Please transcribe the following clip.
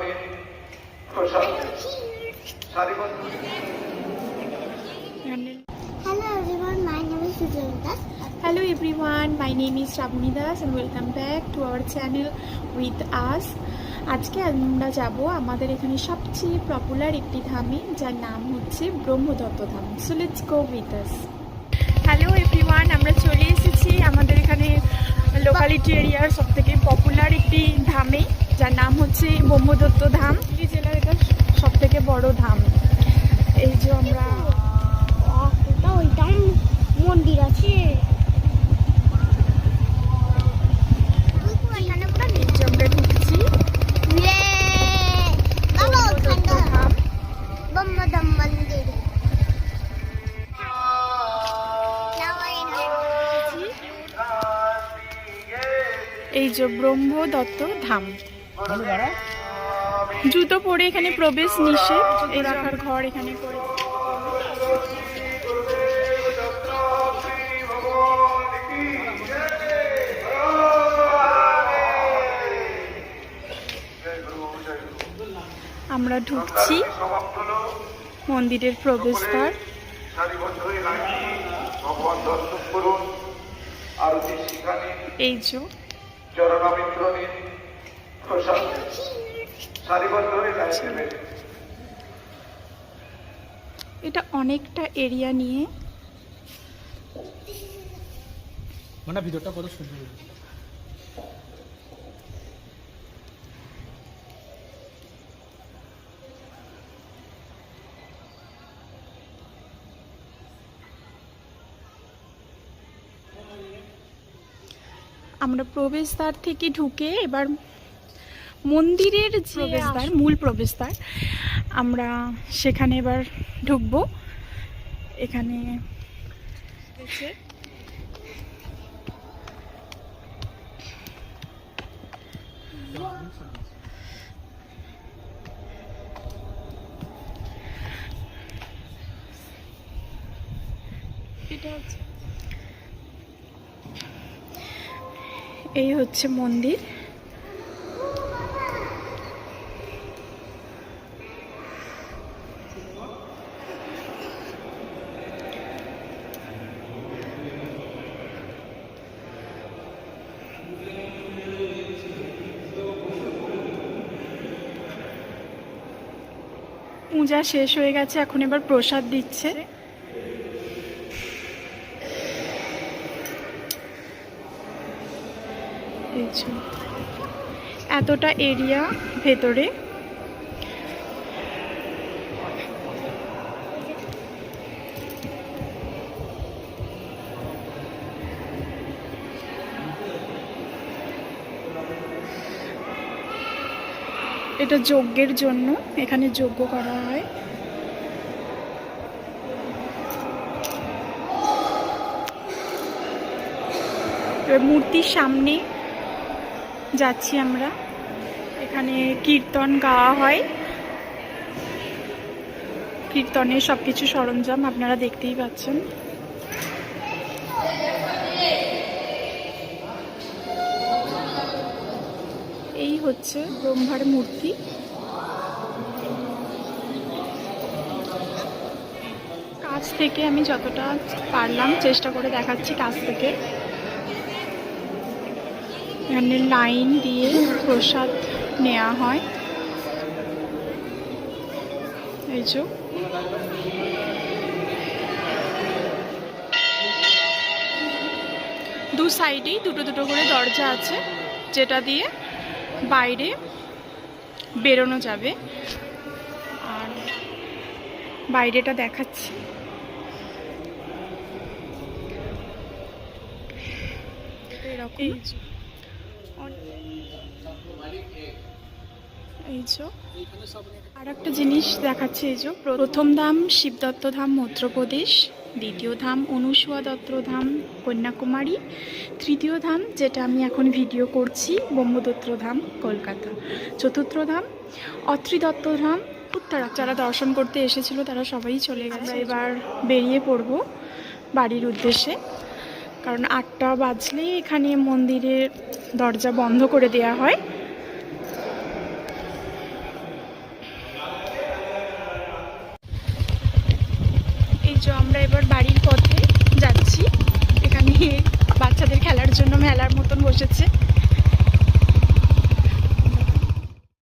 নিন প্রসাদ সারিবদ্ধ। Hello everyone, my name is Shabuni Das and welcome back to our channel with us. আজকে আমরা যাব আমাদের এখানে সবচেয়ে পপুলার একটি ধামে, যার নাম হচ্ছে Brahmadatta Dham. So let's go with us. Hello everyone, আমরা চলে এসেছি আমাদের এখানে লোকালিটি এরিয়ার সবথেকে পপুলার একটি ধামে, যার নাম হচ্ছে ব্রহ্মদত্ত ধাম। এই জেলার এটা সবথেকে বড় ধাম। এই যে আমরা ওইটাই মন্দির আছে, এখানে পুরো নিচে আমরা ঢুকছি। এই যে ব্রহ্মদত্ত ধাম। জুতো পরে এখানে প্রবেশ নিষেধ, এই রাখার ঘর এখানে করে। আমরা ঢুকছি মন্দিরের প্রবেশদ্বার। এই যে এটা অনেকটা এরিয়া নিয়ে, মানে ভিতরটা কত সুন্দর। আমরা প্রবেশদ্বার থেকে ঢুকে এবার মন্দিরের যে প্রবেশদ্বার, মূল প্রবেশদ্বার, আমরা সেখানে এবার ঢুকবো। এখানে এই হচ্ছে মন্দির। পূজা শেষ হয়ে গেছে, এখন এবার প্রসাদ দিচ্ছে। এতটা এরিয়া ভেতরে। এটা যজ্ঞের জন্য, এখানে যজ্ঞ করা হয়। মূর্তির সামনে যাচ্ছি আমরা, এখানে কীর্তন গাওয়া হয়। কীর্তনের সবকিছু সরঞ্জাম আপনারা দেখতেই পাচ্ছেন। এই হচ্ছে ব্রহ্মার মূর্তি। কাছ থেকে আমি যতটা পারলাম চেষ্টা করে দেখাচ্ছি কাছ থেকে। এখানে লাইন দিয়ে প্রসাদ নেওয়া হয়। এই যে দু সাইডেই দুটো দুটো করে দরজা আছে, যেটা দিয়ে বাইরে বেরোনো যাবে। আর বাইরেটা দেখাচ্ছি। এরকম আর একটা জিনিস দেখাচ্ছে। এই যে প্রথম ধাম শিবদত্ত ধাম মধ্যপ্রদেশ, দ্বিতীয় ধাম অনুসুয়া দত্ত ধাম কন্যাকুমারী, তৃতীয় ধাম যেটা আমি এখন ভিডিও করছি ব্রহ্মদত্ত ধাম কলকাতা, চতুর্থ ধাম অত্রি দত্ত ধাম উত্তরাখণ্ড। যারা দর্শন করতে এসেছিল তারা সবাই চলে গেছে। এবার বেরিয়ে পড়ব বাড়ির উদ্দেশ্যে, কারণ 8টা বাজলেই এখানে মন্দিরের দরজা বন্ধ করে দেওয়া হয়। যে আমরা এবার বাড়ির পথে যাচ্ছি। এখানে বাচ্চাদের খেলার জন্য মেলার মতন বসেছে।